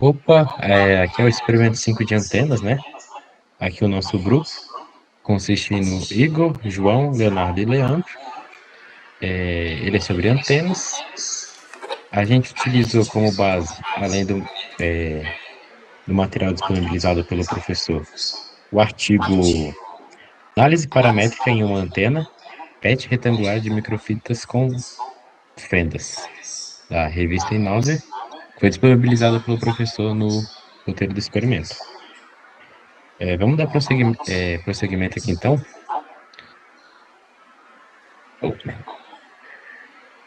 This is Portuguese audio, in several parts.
Opa, aqui é o experimento 5 de antenas, né? Aqui o nosso grupo consiste no Igor, João, Leonardo e Leandro. Ele é sobre antenas. A gente utilizou como base, além do material disponibilizado pelo professor, o artigo Análise Paramétrica em uma Antena, PET retangular de microfitas com fendas, da revista Inauser, que foi disponibilizado pelo professor no roteiro do experimento. Vamos dar prosseguimento aqui então.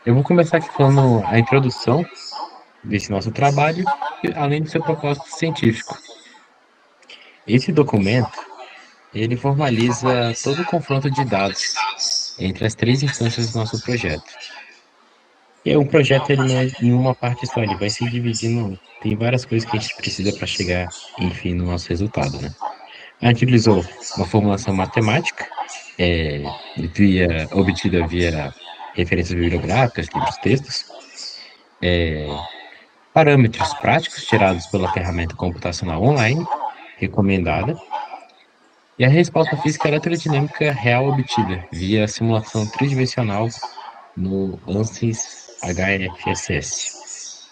Eu vou começar aqui falando a introdução desse nosso trabalho, além do seu propósito científico. Esse documento, ele formaliza todo o confronto de dados entre as três instâncias do nosso projeto. E o projeto, ele não é em uma parte só, ele vai se dividindo, tem várias coisas que a gente precisa para chegar, enfim, no nosso resultado, né? A gente utilizou uma formulação matemática, obtida via referências bibliográficas, livros, textos, parâmetros práticos tirados pela ferramenta computacional online, recomendada, e a resposta física eletrodinâmica real obtida via simulação tridimensional no ANSYS HFSS.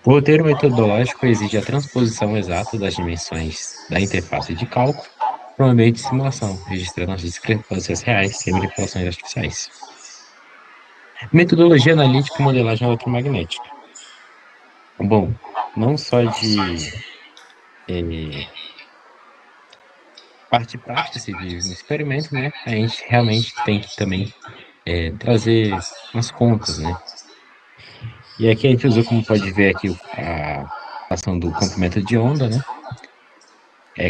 O roteiro metodológico exige a transposição exata das dimensões da interface de cálculo para um ambiente de simulação, registrando as discrepâncias reais sem manipulações artificiais. Metodologia analítica e modelagem eletromagnética. Bom, não só de parte prática se vive no experimento, né? A gente realmente tem que também trazer umas contas, né? E aqui a gente usou, como pode ver aqui, a ação do comprimento de onda, né?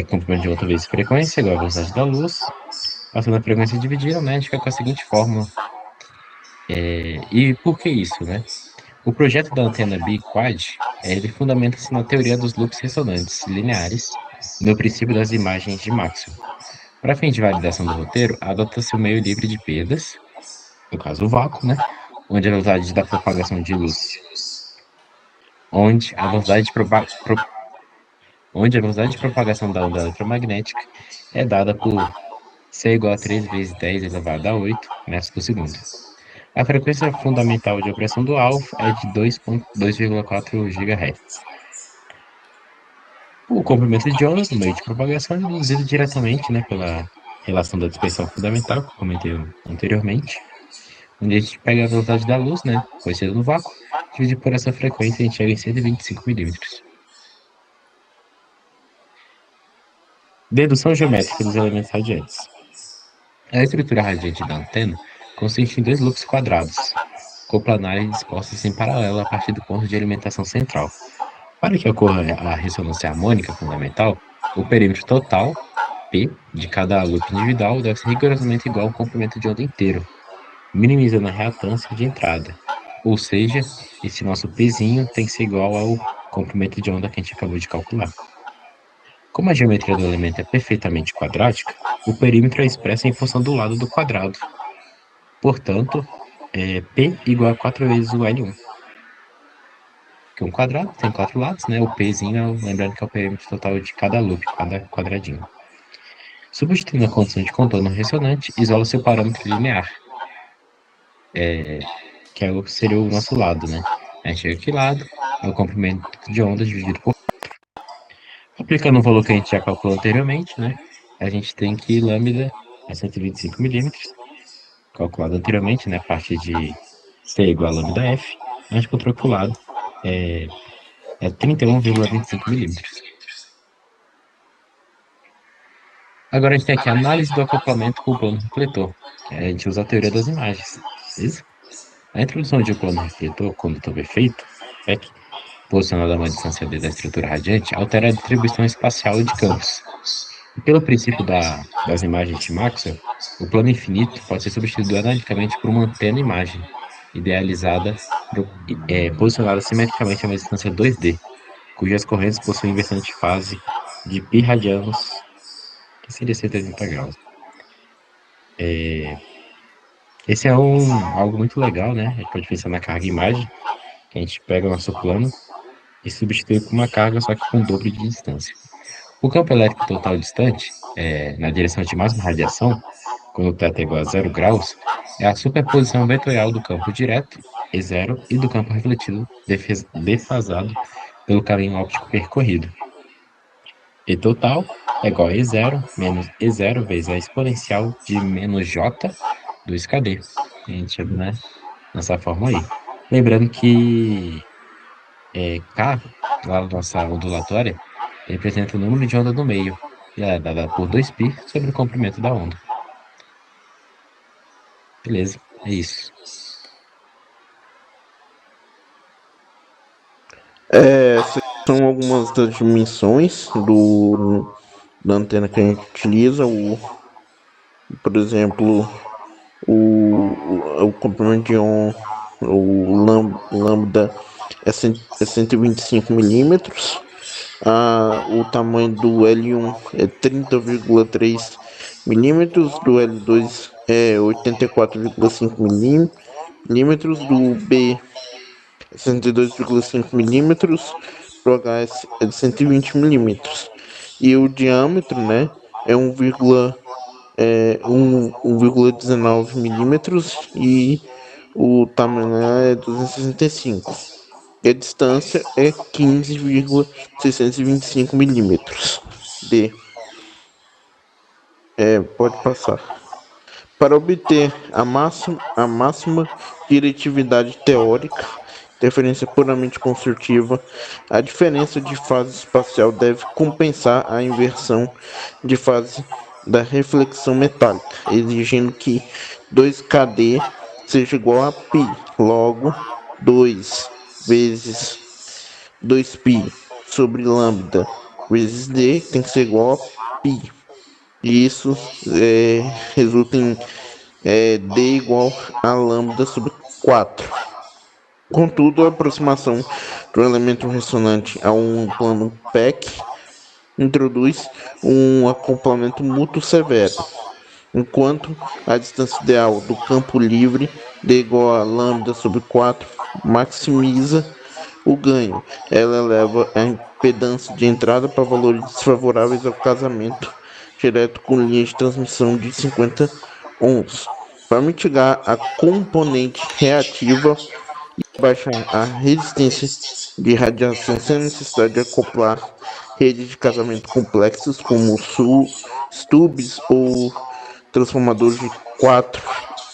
Comprimento de onda vezes frequência, igual a velocidade da luz. Passando a frequência dividida, né? A gente fica com a seguinte fórmula. E por que isso, né? O projeto da antena biquad, ele fundamenta-se na teoria dos loops ressonantes lineares, no princípio das imagens de Maxwell. Para fim de validação do roteiro, adota-se o meio livre de perdas, no caso o vácuo, né? Onde a velocidade da propagação de luz, onde a velocidade de, propa- pro- onde a velocidade de propagação da onda eletromagnética é dada por C igual a 3 vezes 10 elevado a 8 metros por segundo. A frequência fundamental de opressão do alvo é de 2,4 GHz. O comprimento de onda do meio de propagação é deduzido diretamente, né, pela relação da dispersão fundamental, que eu comentei anteriormente, onde a gente pega a velocidade da luz, né, conhecida no vácuo, divide por essa frequência e a gente chega em 125 milímetros. Dedução geométrica dos elementos radiantes. A estrutura radiante da antena consiste em dois loops quadrados, coplanares dispostos em paralelo a partir do ponto de alimentação central. Para que ocorra a ressonância harmônica fundamental, o perímetro total, P, de cada loop individual deve ser rigorosamente igual ao comprimento de onda inteiro, minimizando a reatância de entrada. Ou seja, esse nosso Pzinho tem que ser igual ao comprimento de onda que a gente acabou de calcular. Como a geometria do elemento é perfeitamente quadrática, o perímetro é expresso em função do lado do quadrado. Portanto, P igual a 4 vezes o L1. Porque um quadrado tem quatro lados, né? O Pzinho, lembrando que é o perímetro total de cada loop, cada quadradinho. Substituindo a condição de contorno ressonante, isola seu parâmetro linear, seria o nosso lado, né? A gente chega aqui lado, é o comprimento de onda dividido por. Aplicando o valor que a gente já calculou anteriormente, né? A gente tem que lambda é 125 milímetros, calculado anteriormente, né? A partir de C igual a lambda F, a gente encontrou que o lado é 31,25 milímetros. Agora a gente tem aqui a análise do acoplamento com o plano refletor. A gente usa a teoria das imagens, beleza? A introdução de um plano refletor, condutor perfeito, FEC, posicionado a uma distância d da estrutura radiante, altera a distribuição espacial de campos. E pelo princípio das imagens de Maxwell, o plano infinito pode ser substituído analiticamente por uma antena imagem, idealizada, posicionada simetricamente a uma distância 2D, cujas correntes possuem inversão de fase de π radianos, que seria 180 graus. Esse é algo muito legal, né? A gente pode pensar na carga e imagem, que a gente pega o nosso plano, e substitui por uma carga só que com o dobro de distância. O campo elétrico total distante, na direção de máxima radiação, quando θ é igual a 0 graus, é a superposição vetorial do campo direto, E0, e do campo refletido, defasado pelo caminho óptico percorrido. E total é igual a E0 menos E0 vezes a exponencial de menos J do escadê. A gente, né, nessa forma aí. Lembrando que K, lá na nossa ondulatória, representa o número de onda do meio, e ela é dada por 2π sobre o comprimento da onda. Beleza, é isso. Essas são algumas das dimensões da antena que a gente utiliza. Por exemplo, o comprimento de onda, lambda é 125 milímetros. O tamanho do L1 é 30,3 milímetros, do L2 é 84,5 milímetros, do B é 62,5 milímetros, do HS é de 120 milímetros. E o diâmetro, né, é 1,19 milímetros e o tamanho é 265. E a distância é 15,625 milímetros. D. Pode passar. Para obter a máxima diretividade teórica, interferência puramente construtiva, a diferença de fase espacial deve compensar a inversão de fase da reflexão metálica, exigindo que 2kd seja igual a π. Logo, 2 vezes 2π sobre lambda vezes d tem que ser igual a π. E isso resulta em d igual a lambda sobre 4. Contudo, a aproximação do elemento ressonante a um plano PEC introduz um acoplamento mútuo severo, enquanto a distância ideal do campo livre d igual a lambda sobre 4 maximiza o ganho. Ela eleva a impedância de entrada para valores desfavoráveis ao casamento direto com linha de transmissão de 50 ohms. Para mitigar a componente reativa e baixar a resistência de radiação sem necessidade de acoplar redes de casamento complexos como stubs ou transformadores de 4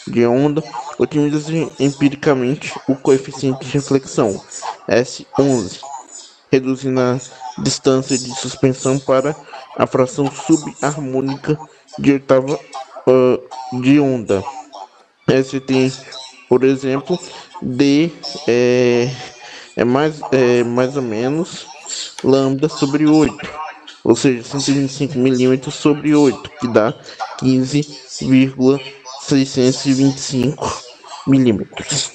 de onda, otimiza-se empiricamente o coeficiente de reflexão S11, reduzindo a distância de suspensão para a fração subharmônica de oitava de onda. ST, por exemplo, D mais ou menos lambda sobre 8, ou seja, 125 milímetros sobre 8, que dá 15,625 milímetros.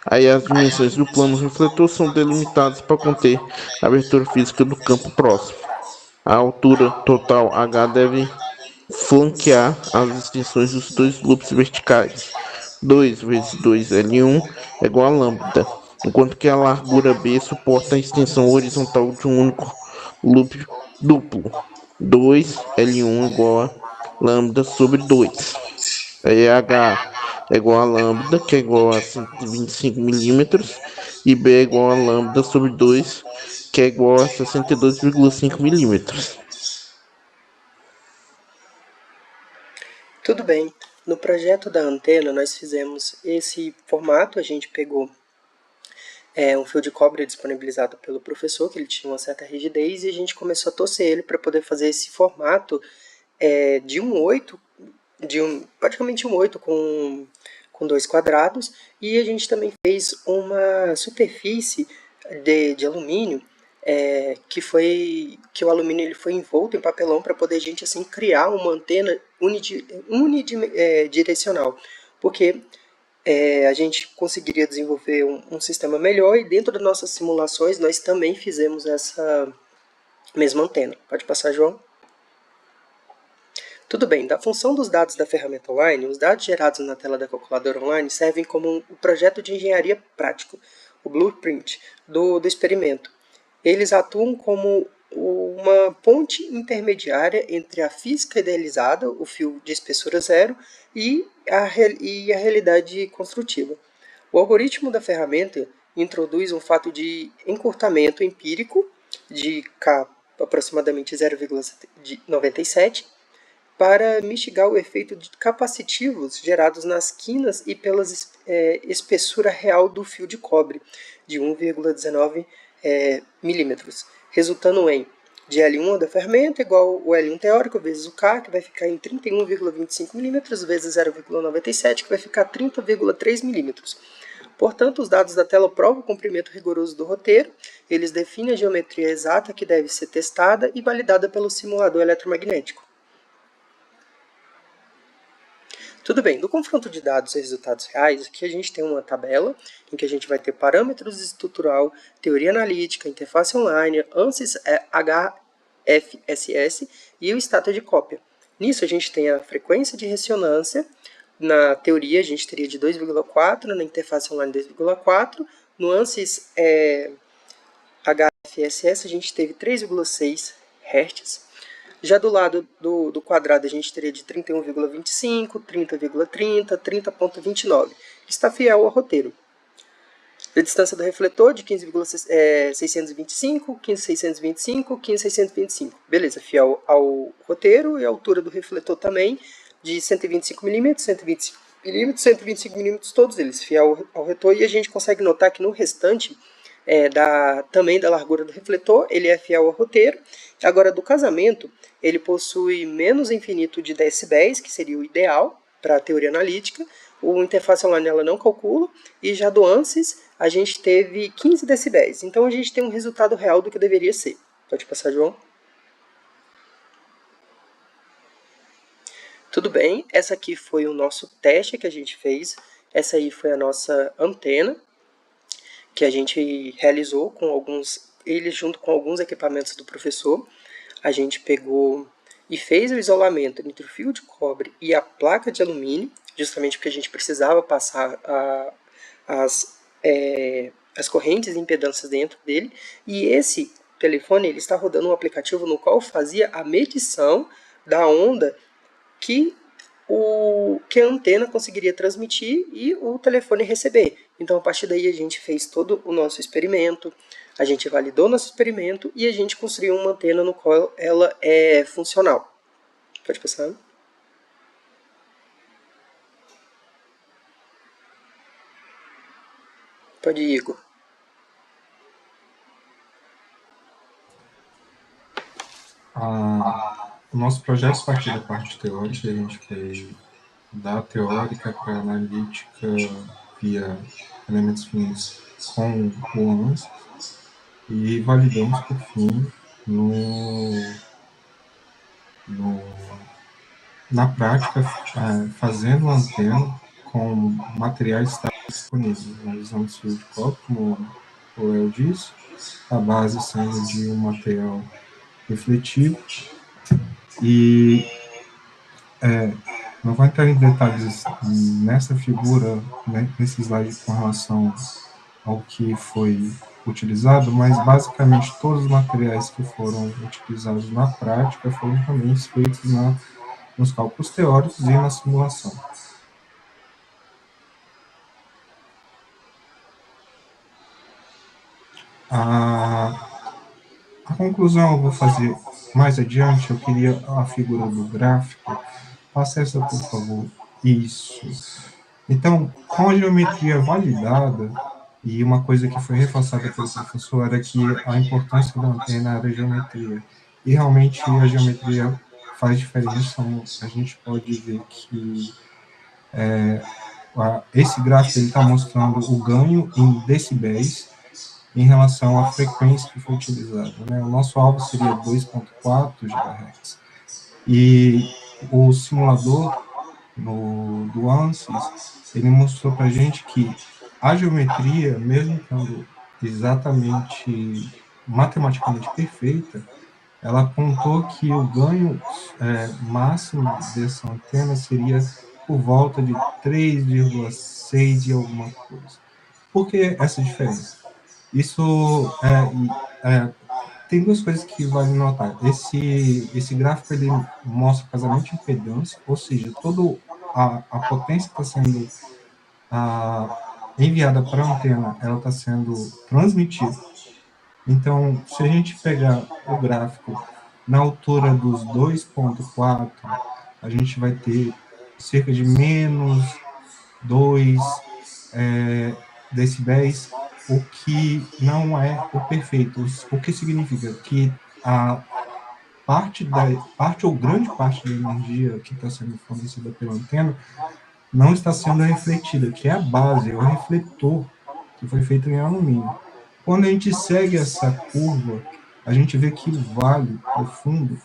Aí as dimensões do plano refletor são delimitadas para conter a abertura física do campo próximo. A altura total H deve flanquear as extensões dos dois loops verticais. 2 vezes 2 L1 é igual a lambda, enquanto que a largura B suporta a extensão horizontal de um único loop duplo. 2 L1 igual a lambda sobre 2. Aí H é igual a lambda, que é igual a 125 milímetros, e B é igual a lambda sobre 2, que é igual a 62,5 milímetros. Tudo bem. No projeto da antena, nós fizemos esse formato, a gente pegou um fio de cobre disponibilizado pelo professor, que ele tinha uma certa rigidez, e a gente começou a torcer ele para poder fazer esse formato de um 8, praticamente um 8 com dois quadrados, e a gente também fez uma superfície de alumínio, que o alumínio ele foi envolto em papelão para poder a gente assim criar uma antena unidirecional, porque a gente conseguiria desenvolver um sistema melhor, e dentro das nossas simulações nós também fizemos essa mesma antena. Pode passar, João? Tudo bem, da função dos dados da ferramenta online, os dados gerados na tela da calculadora online servem como um projeto de engenharia prático, o blueprint do experimento. Eles atuam como uma ponte intermediária entre a física idealizada, o fio de espessura zero, e a realidade construtiva. O algoritmo da ferramenta introduz um fato de encurtamento empírico de K aproximadamente 0,97 para mitigar o efeito de capacitivos gerados nas quinas e pela espessura real do fio de cobre, de 1,19 milímetros, resultando em de L1 da ferramenta igual o L1 teórico vezes o K, que vai ficar em 31,25 milímetros, vezes 0,97, que vai ficar 30,3 milímetros. Portanto, os dados da tela provam o cumprimento rigoroso do roteiro, eles definem a geometria exata que deve ser testada e validada pelo simulador eletromagnético. Tudo bem, do confronto de dados e resultados reais, aqui a gente tem uma tabela em que a gente vai ter parâmetros estrutural, teoria analítica, interface online, ANSYS HFSS e o status de cópia. Nisso a gente tem a frequência de ressonância, na teoria a gente teria de 2,4, na interface online 2,4, no ANSYS HFSS a gente teve 3,6 Hz. Já do lado do quadrado, a gente teria de 31,25, 30,30, 30,29, que está fiel ao roteiro. A distância do refletor de 15,625, 15,625, 15,625. Beleza, fiel ao roteiro, e a altura do refletor também de 125 mm, 125 mm, 125 mm, todos eles fiel ao roteiro. E a gente consegue notar que no restante, também da largura do refletor, ele é fiel ao roteiro. Agora, do casamento, ele possui menos infinito de decibéis, que seria o ideal para a teoria analítica. O interface online ela não calcula. E já do ANSYS, a gente teve 15 decibéis. Então, a gente tem um resultado real do que deveria ser. Pode passar, João. Tudo bem, essa aqui foi o nosso teste que a gente fez. Essa aí foi a nossa antena, que a gente realizou com ele junto com alguns equipamentos do professor. A gente pegou e fez o isolamento entre o fio de cobre e a placa de alumínio, justamente porque a gente precisava passar as correntes e impedâncias dentro dele. E esse telefone ele está rodando um aplicativo no qual fazia a medição da onda que a antena conseguiria transmitir e o telefone receber. Então, a partir daí, a gente fez todo o nosso experimento, a gente validou nosso experimento e a gente construiu uma antena no qual ela é funcional. Pode passar? Pode ir, Igor. O nosso projeto partiu da parte teórica, a gente foi da teórica para a analítica via elementos finos com o ANSYS e validamos, por fim, na prática, fazendo uma antena com materiais disponíveis. Nós usamos fio de cobre, como o Léo disse, a base sendo de um material refletivo. E não vou entrar em detalhes nessa figura, né, nesse slide com relação ao que foi utilizado, mas basicamente todos os materiais que foram utilizados na prática foram também feitos nos cálculos teóricos e na simulação. A conclusão eu vou fazer mais adiante. Eu queria a figura do gráfico. Passa essa, por favor. Isso. Então, com a geometria validada, e uma coisa que foi reforçada pelo professor era que a importância da antena era a geometria. E realmente a geometria faz diferença. A gente pode ver que esse gráfico está mostrando o ganho em decibéis em relação à frequência que foi utilizada, né? O nosso alvo seria 2,4 GHz. E o simulador do ANSYS, ele mostrou para a gente que a geometria, mesmo estando exatamente matematicamente perfeita, ela apontou que o ganho máximo dessa antena seria por volta de 3,6 e alguma coisa. Por que essa diferença? Isso tem duas coisas que vale notar. Esse gráfico ele mostra casamento de impedância, ou seja, toda a potência está sendo enviada para a antena, ela está sendo transmitida. Então, se a gente pegar o gráfico na altura dos 2,4, a gente vai ter cerca de menos 2 decibéis, o que não é o perfeito. O que significa que a parte ou grande parte da energia que está sendo fornecida pela antena não está sendo refletida, que é a base, é o refletor que foi feito em alumínio. Quando a gente segue essa curva, a gente vê que o vale profundo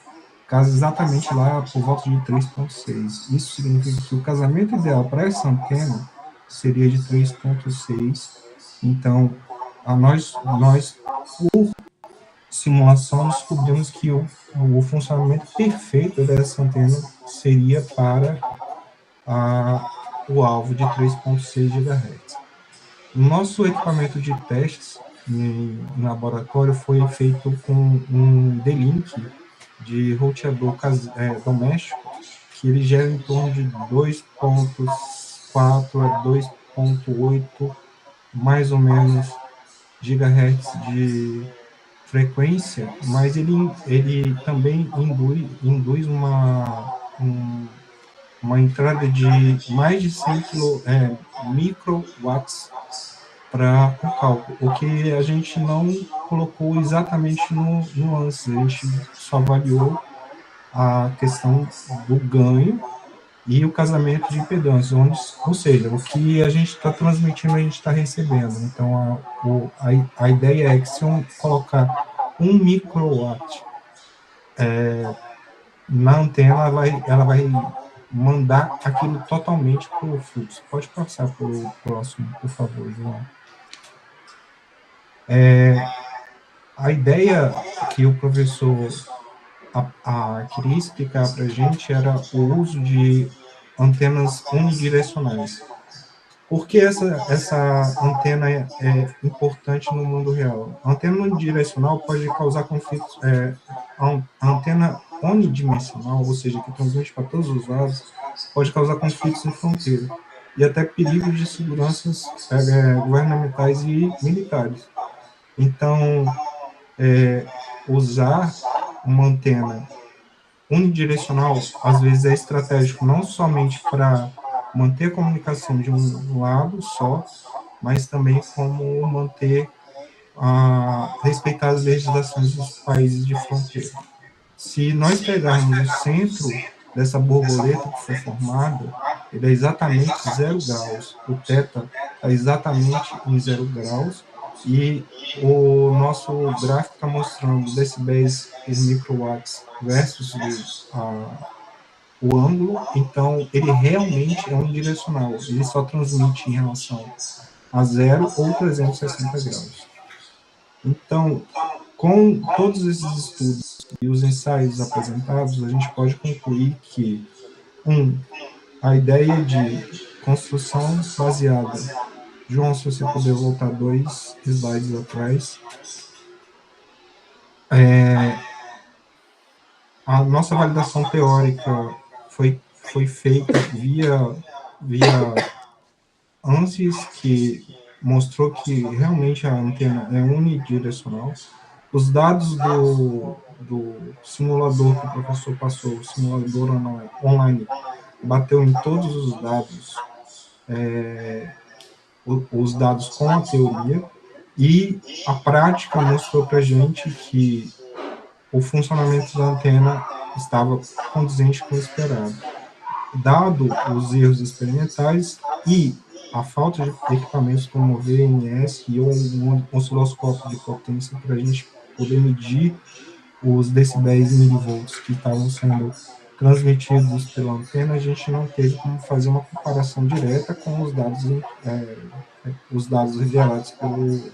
casa exatamente lá por volta de 3,6. Isso significa que o casamento ideal para essa antena seria de 3,6. Então, nós, por simulação, descobrimos que o funcionamento perfeito dessa antena seria para o alvo de 3,6 GHz. Nosso equipamento de testes em laboratório foi feito com um D-Link de roteador doméstico, que ele gera em torno de 2,4 a 2,8, mais ou menos, gigahertz de frequência, mas ele também induz uma entrada de mais de 100 microwatts para o cálculo, o que a gente não colocou exatamente no lance, a gente só avaliou a questão do ganho e o casamento de impedância, ou seja, o que a gente está transmitindo, a gente está recebendo. Então, a ideia é que se eu colocar 1 microwatt na antena, ela vai mandar aquilo totalmente para o fluxo. Pode passar para o próximo, por favor, João. A ideia que o professor queria explicar para a gente era o uso de antenas unidirecionais. Por que essa antena é importante no mundo real? A antena unidirecional pode causar conflitos. A antena unidimensional, ou seja, que transmite para todos os lados, pode causar conflitos em fronteira e até perigos de seguranças governamentais e militares. Então, usar uma antena unidirecional, às vezes, é estratégico não somente para manter a comunicação de um lado só, mas também como manter, respeitar as legislações dos países de fronteira. Se nós pegarmos o centro dessa borboleta que foi formada, ele é exatamente 0 graus, o θ é exatamente em 0 graus, e o nosso gráfico está mostrando decibéis por microwatts versus o ângulo, então ele realmente é unidirecional, ele só transmite em relação a 0 ou 360 graus. Então, com todos esses estudos e os ensaios apresentados, a gente pode concluir que, a ideia de construção baseada... João, se você puder voltar 2 slides atrás. A nossa validação teórica foi feita via ANSYS, que mostrou que realmente a antena é unidirecional. Os dados do simulador que o professor passou, o simulador online, bateu em todos os dados, os dados com a teoria, e a prática mostrou para a gente que o funcionamento da antena estava condizente com o esperado. Dado os erros experimentais e a falta de equipamentos como o VMS e um osciloscópio de potência para a gente poder medir os decibéis e milivolts que estavam sendo transmitidos pela antena, a gente não teve como fazer uma comparação direta com os dados gerados pelo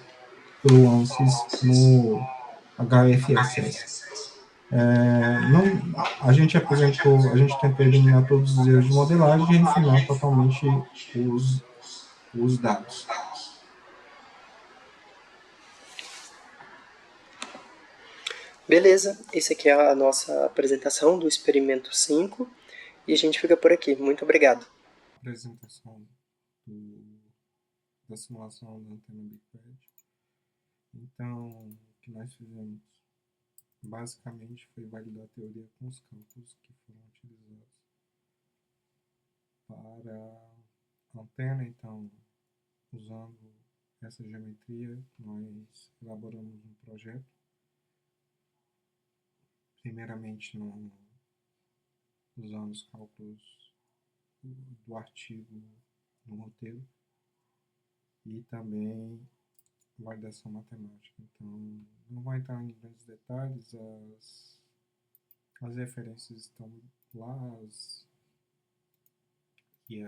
ANSYS no HFSS. A gente apresentou, a gente tentou eliminar todos os erros de modelagem e refinar totalmente os dados. Beleza, esse aqui é a nossa apresentação do experimento 5 e a gente fica por aqui. Muito obrigado. Apresentação da simulação da antena BigPad. Então, o que nós fizemos basicamente foi validar a teoria com os cálculos que foram utilizados para a antena. Então, usando essa geometria, nós elaboramos um projeto. Primeiramente, usando os cálculos do artigo no roteiro e também validação matemática. Então, não vou entrar em grandes detalhes, as referências estão lá e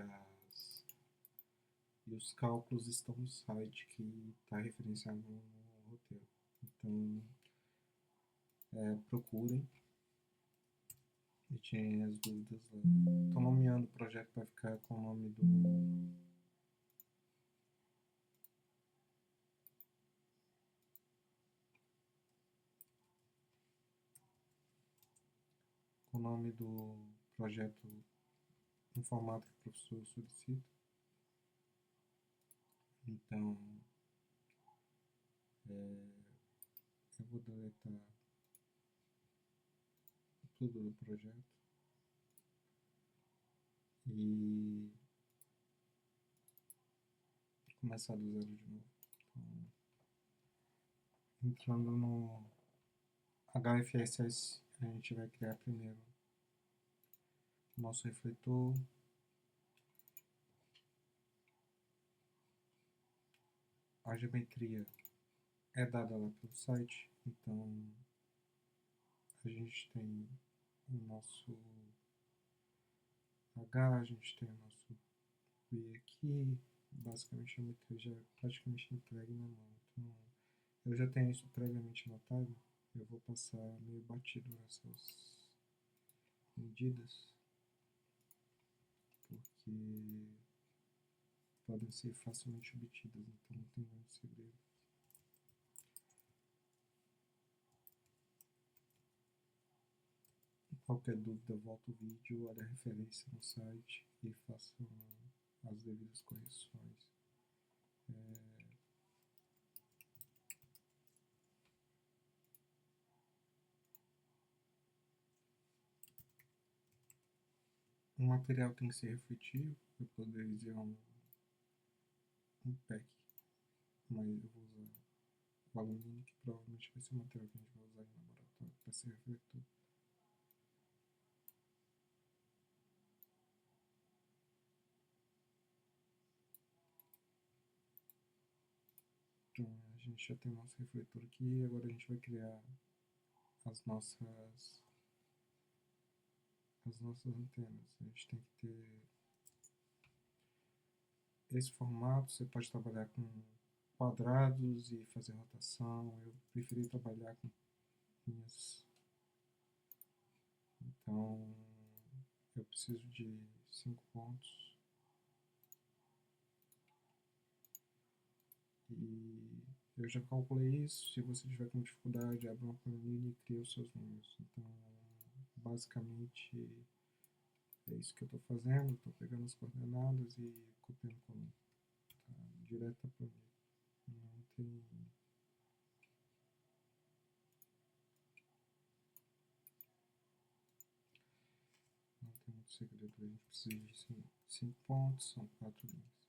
os cálculos estão no site que está referenciado no roteiro. Então, procurem e tirem as dúvidas lá. Estou nomeando o projeto para ficar com o nome do projeto no formato que o professor solicita. Então, eu vou deletar tudo do projeto e começar do zero de novo. Então, entrando no HFSS, a gente vai criar primeiro o nosso refletor. A geometria é dada lá pelo site, então a gente tem o nosso H, a gente tem o nosso B aqui, basicamente a geometria já é praticamente entregue na mão. Então, eu já tenho isso previamente anotado, eu vou passar meio batido nessas medidas, porque podem ser facilmente obtidas, então não tem muito segredo. Qualquer dúvida, volta o vídeo, olha a referência no site e faça as devidas correções. O material tem que ser refletivo, eu poderia dizer um PEC, mas eu vou usar o alumínio, que provavelmente vai ser o material que a gente vai usar em laboratório para ser refletor. Então, a gente já tem o nosso refletor aqui, agora a gente vai criar as nossas antenas. A gente tem que ter esse formato. Você pode trabalhar com quadrados e fazer rotação. Eu preferi trabalhar com linhas. Então, eu preciso de 5 pontos. E eu já calculei isso. Se você tiver com dificuldade, abre uma planilha e cria os seus números. Então, basicamente, é isso que eu estou fazendo. Estou pegando as coordenadas e copiando coluna. Tá? Direto para planilha. Não tem muito segredo. A gente precisa de 5 pontos, são 4 linhas.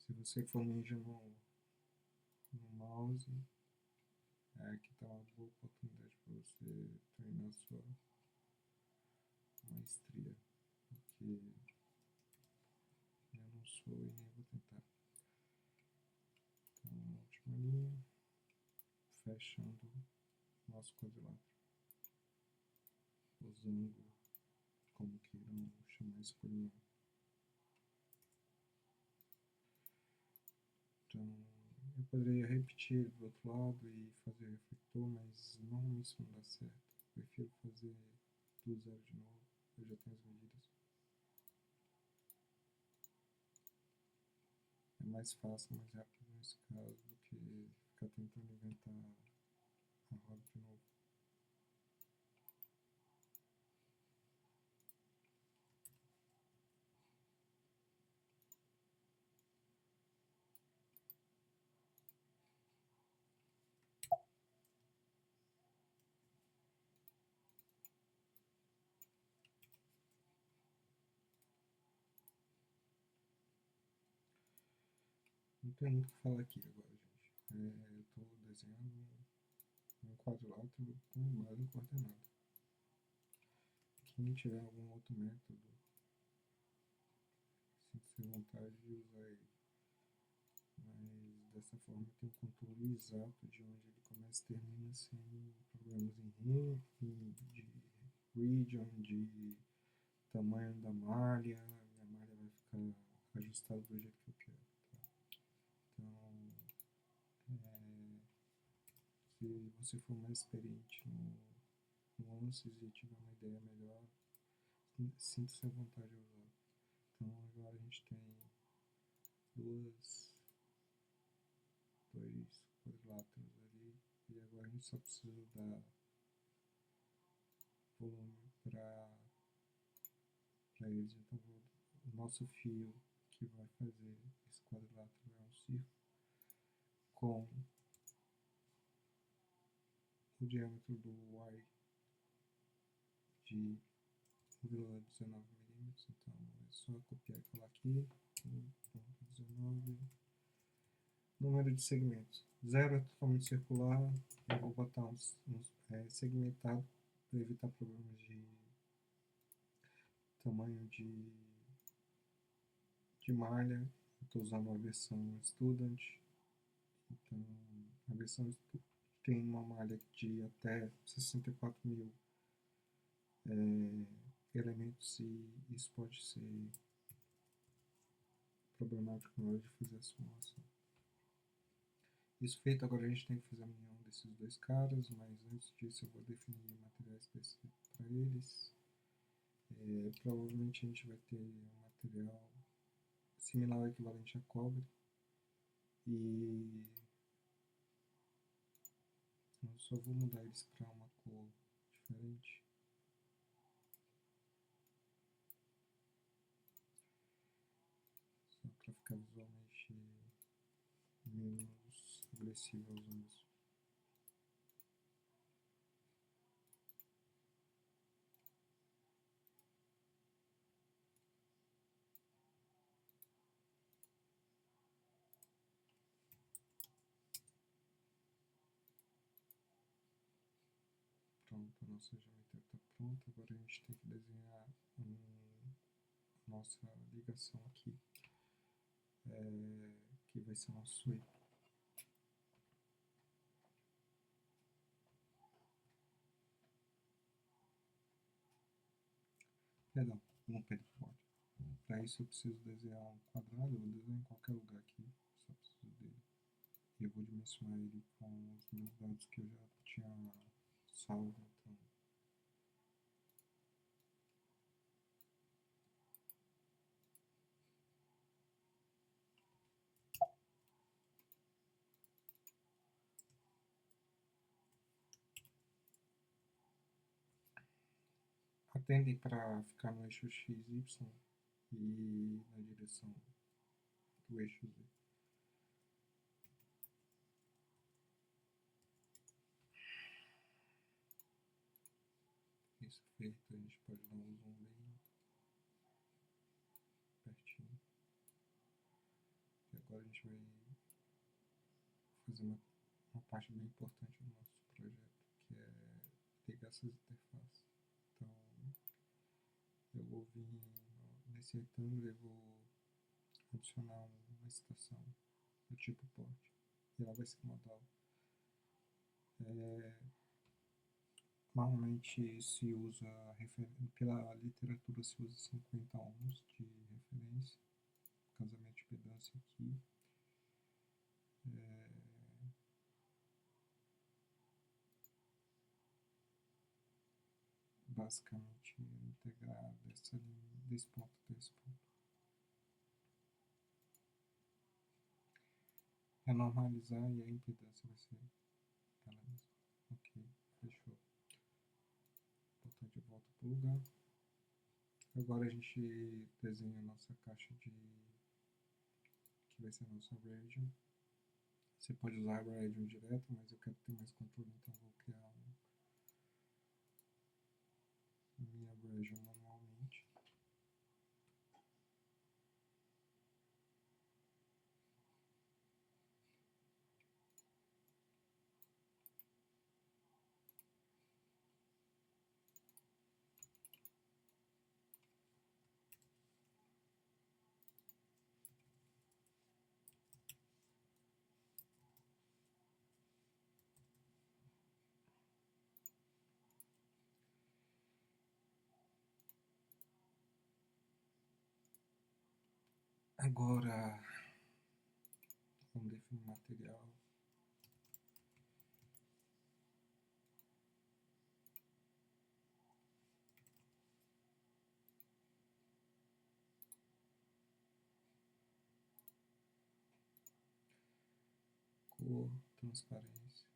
Se você for ninja no mouse, aqui está uma boa oportunidade para você treinar sua maestria, porque eu não sou e nem vou tentar. Então, última linha. fechando nosso quadrilátero, usando, como queiram chamar esse polinômio. Então, eu poderia repetir do outro lado e fazer refletor, mas normalmente isso não dá certo. Prefiro fazer do zero de novo, eu já tenho as medidas. É mais fácil, mais rápido nesse caso do que ficar tentando inventar a roda de novo. Não tem muito o que falar aqui agora, gente. Eu estou desenhando um quadrilátero com base coordenada. Quem tiver algum outro método, sinta-se à vontade de usar ele. Mas dessa forma tem um controle exato de onde ele começa e termina sem problemas de region, de tamanho da malha. Minha malha vai ficar ajustada do jeito que eu quero. Tá? Então, se você for mais experiente no nuances e tiver uma ideia melhor, sinta-se à vontade de usar. Então agora a gente tem dois quadriláteros ali, e agora a gente só precisa dar volume para eles. Então o nosso fio que vai fazer esse quadrilátero é um círculo com o diâmetro do Y de 1,19 milímetros. Então é só copiar e colar aqui, 1,19. Número de segmentos. 0 é totalmente circular. Eu vou botar uns segmentado para evitar problemas de tamanho de malha. Estou usando a versão Student. Então, a versão Student tem uma malha de até 64.000 elementos, e isso pode ser problemático na hora de fazer a simulação. Isso feito, agora a gente tem que fazer a união desses dois caras, mas antes disso eu vou definir materiais específicos para eles. Provavelmente a gente vai ter um material similar ou equivalente a cobre, e eu só vou mudar eles para uma cor diferente. Só para ficar visualmente menos agressivo aos olhos. Pronto, a nossa geometria está pronta. Agora a gente tem que desenhar nossa ligação aqui, que vai ser nosso suíte. Perdão, um pedipode. Para isso eu preciso desenhar um quadrado. Eu vou desenhar em qualquer lugar aqui, só preciso dele. E eu vou dimensionar ele com os meus dados que eu já tinha salvo. Então, atendem para ficar no eixo x, y e na direção do eixo z. Isso feito, a gente pode dar um zoom bem pertinho. E agora a gente vai fazer uma parte bem importante do nosso projeto, que é ligar essas interfaces. Então, eu vou vir nesse retângulo e vou adicionar uma estação do tipo port, e ela vai ser modal. Normalmente se usa, pela literatura se usa 50 ohms de referência, casamento de impedância aqui. Basicamente integrar desse ponto até esse ponto. É normalizar e a impedância vai ser ela mesma. Ok, fechou. Vou botar de volta para o lugar. Agora a gente desenha a nossa caixa que vai ser a nossa region. Você pode usar a region direto, mas eu quero ter mais controle, então vou criar minha region manualmente. Agora, vamos definir material. Cor, transparência.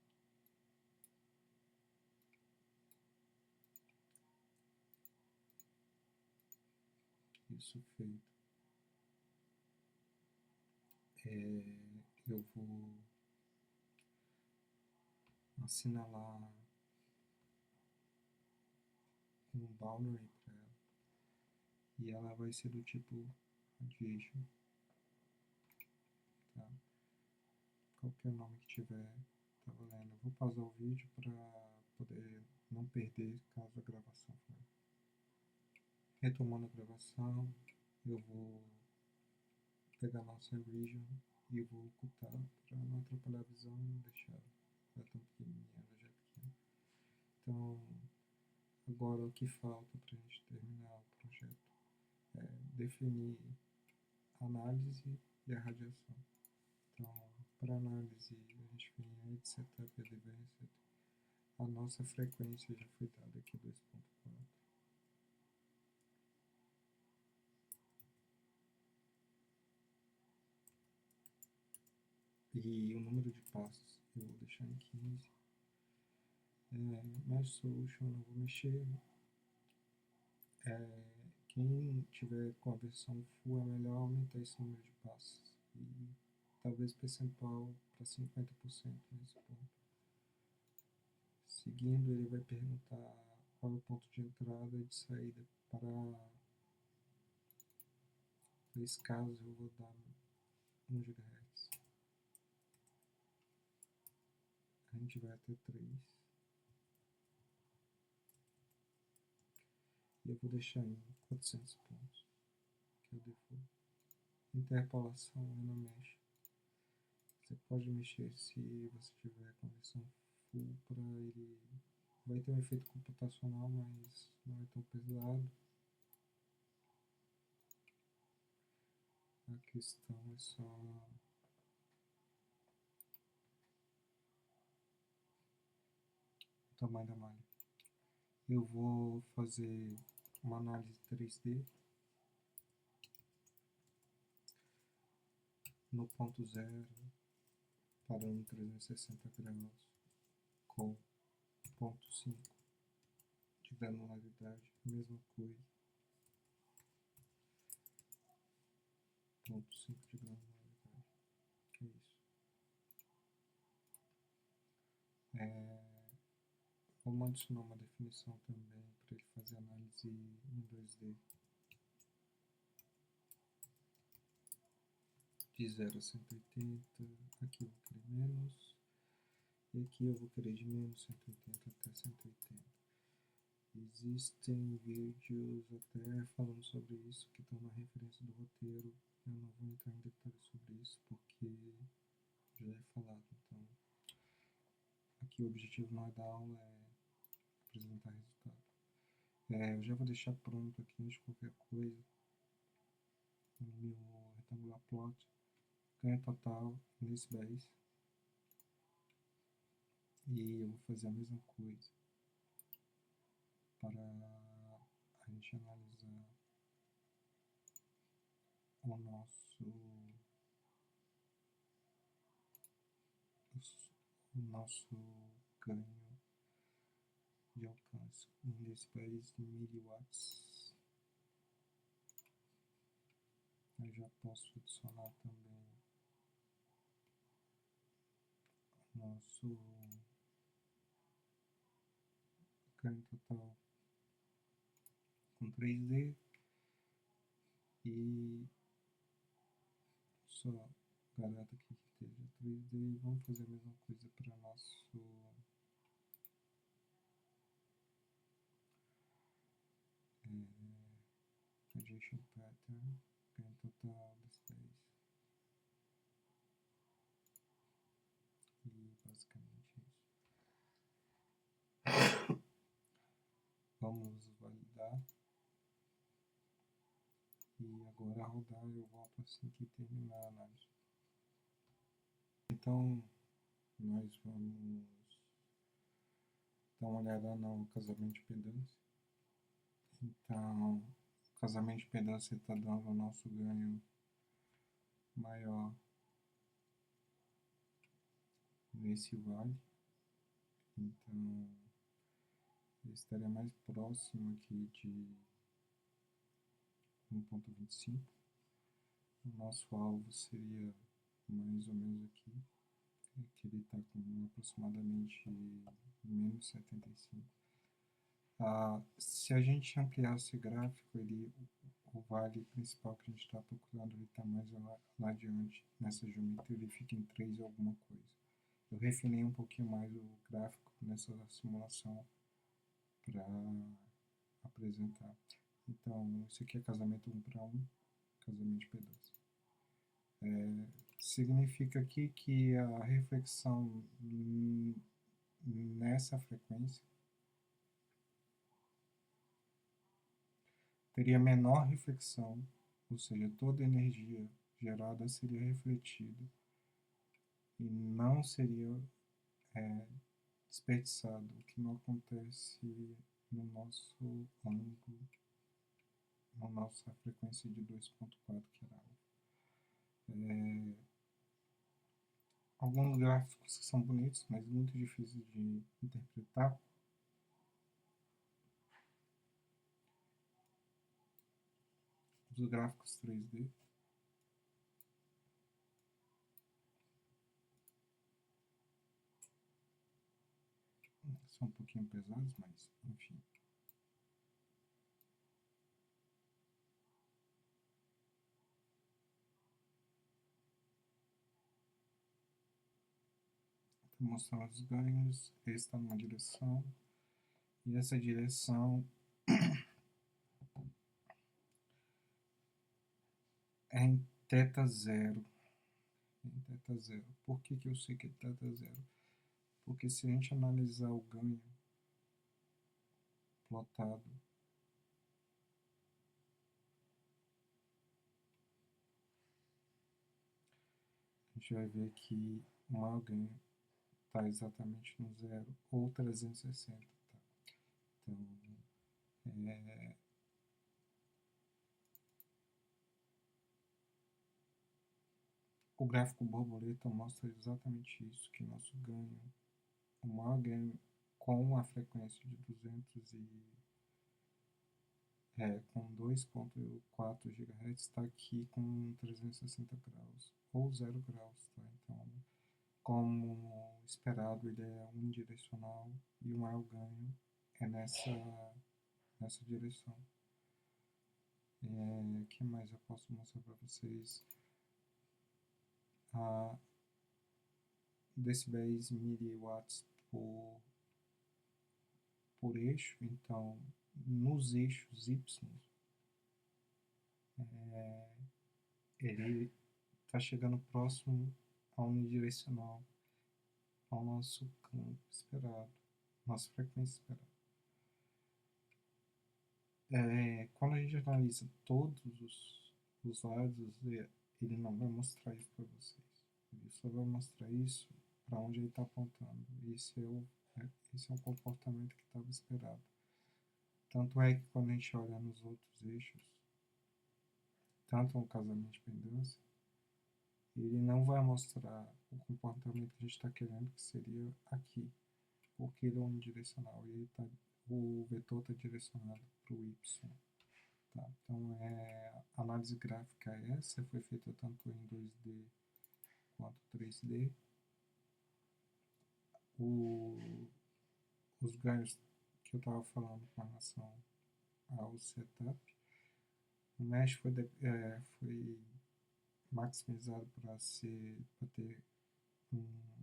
Isso feito. Eu vou assinalar um boundary para ela. E ela vai ser do tipo radiation. Tá? Qualquer nome que tiver, tá valendo. Eu vou pausar o vídeo para poder não perder caso a gravação for. Retomando a gravação, eu vou pegar nossa region e vou ocultar para não atrapalhar a visão e não deixar ela tão pequenininha, ela já é pequena. Então, agora o que falta para a gente terminar o projeto é definir a análise e a radiação. Então, para análise, a gente vem em Edit Setup e Advanced. A nossa frequência já foi dada aqui, 2.4. E o número de passos eu vou deixar em 15. Mesh Solution eu não vou mexer. Quem tiver com a versão full é melhor aumentar esse número de passos. E talvez percentual para 50% nesse ponto. Seguindo, ele vai perguntar qual é o ponto de entrada e de saída para... Nesse caso, eu vou dar 1 GHz. A gente vai até 3. E eu vou deixar em 400 pontos, que é o default. Interpolação eu não mexo. Você pode mexer se você tiver com a versão full para ele... Vai ter um efeito computacional, mas não é tão pesado. A questão é só o tamanho da malha. Eu vou fazer uma análise 3D no ponto 0, parando 360 graus, com ponto 5 de granularidade, mesma coisa. Ponto 5 de granularidade. É isso. Vamos adicionar uma definição também para ele fazer análise em 2D. De 0 a 180, aqui eu vou querer menos, e aqui eu vou querer de menos 180 até 180. Existem vídeos até falando sobre isso, que estão na referência do roteiro. Eu não vou entrar em detalhes sobre isso, porque já é falado. Então, aqui que o objetivo não é da aula, é apresentar resultado. Eu já vou deixar pronto aqui, antes de qualquer coisa, no meu retangular plot, ganho total nesse 10. E eu vou fazer a mesma coisa para a gente analisar o nosso ganho de alcance nesse país de miliwatts. Eu já posso adicionar também nosso ganho total com 3D e só garanto aqui que esteja 3D e vamos fazer a mesma coisa para nosso radiation pattern, ganho total das 10. E basicamente isso. Vamos validar. E agora rodar eu volto assim que terminar a análise. Então, nós vamos dar uma olhada no casamento de impedância. Então, o casamento de impedância está dando o nosso ganho maior nesse vale. Então, ele estaria mais próximo aqui de 1,25. O nosso alvo seria mais ou menos aqui, que ele está com aproximadamente menos 75. Se a gente ampliar esse gráfico, o vale principal que a gente está procurando, ele está mais lá adiante, nessa geometria, ele fica em 3 alguma coisa. Eu refinei um pouquinho mais o gráfico nessa simulação para apresentar. Então, isso aqui é casamento 1:1, casamento de pedaço. Significa aqui que a reflexão nessa frequência teria menor reflexão, ou seja, toda a energia gerada seria refletida e não seria desperdiçado, o que não acontece no nosso ângulo, na nossa frequência de 2.4, que era alfa. Alguns gráficos que são bonitos, mas muito difíceis de interpretar. Os gráficos 3D. São um pouquinho pesados, mas enfim. Estou mostrando os ganhos. Esse está numa direção. E essa direção é em θ0. Em θ0. Por que eu sei que é θ0? Porque se a gente analisar o ganho plotado a gente vai ver que o maior ganho está exatamente no 0 ou 360. Tá? Então, o gráfico borboleta mostra exatamente isso, que nosso ganho, o maior ganho com a frequência de 200 com 2.4 GHz está aqui com 360 graus ou 0 graus, tá? Então, como esperado, ele é unidirecional e o maior ganho é nessa direção. O que mais eu posso mostrar para vocês? Decibéis miliwatts por eixo, então nos eixos Y ele está chegando próximo ao unidirecional ao nosso campo esperado, nossa frequência esperada. Quando a gente analisa todos os lados, ele não vai mostrar isso para vocês. Ele só vai mostrar isso para onde ele está apontando. Esse é um comportamento que estava esperado. Tanto é que quando a gente olha nos outros eixos, tanto no casamento de pendância, ele não vai mostrar o comportamento que a gente está querendo, que seria aqui, porque ele é unidirecional e o vetor está direcionado para o Y. Tá? Então, a análise gráfica essa foi feita tanto em 2D quanto 3D. Os ganhos que eu estava falando com relação ao setup, o mesh foi maximizado para ter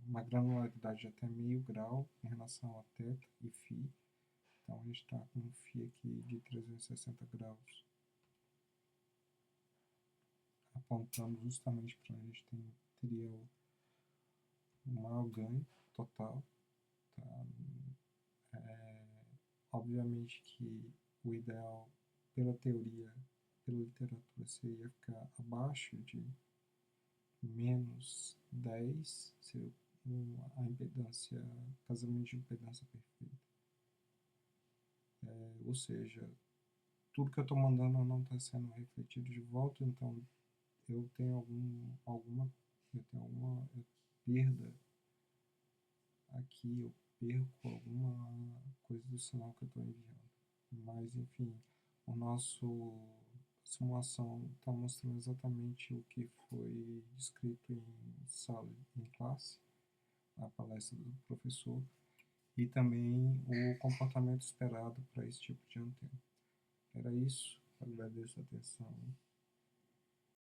uma granularidade de até meio grau em relação a θ e φ. Então a gente está com um φ aqui de 360 graus, apontando justamente para a gente teria o maior ganho total. Tá? Obviamente que o ideal, pela teoria, pela literatura, seria ficar abaixo de menos 10, seria a impedância, casamento de impedância perfeita. Ou seja, tudo que eu estou mandando não está sendo refletido de volta, então eu tenho alguma perda aqui, eu perco alguma coisa do sinal que eu estou enviando. Mas, enfim, a simulação está mostrando exatamente o que foi descrito em sala, em classe, na palestra do professor, e também o comportamento esperado para esse tipo de antena. Era isso, agradeço a atenção.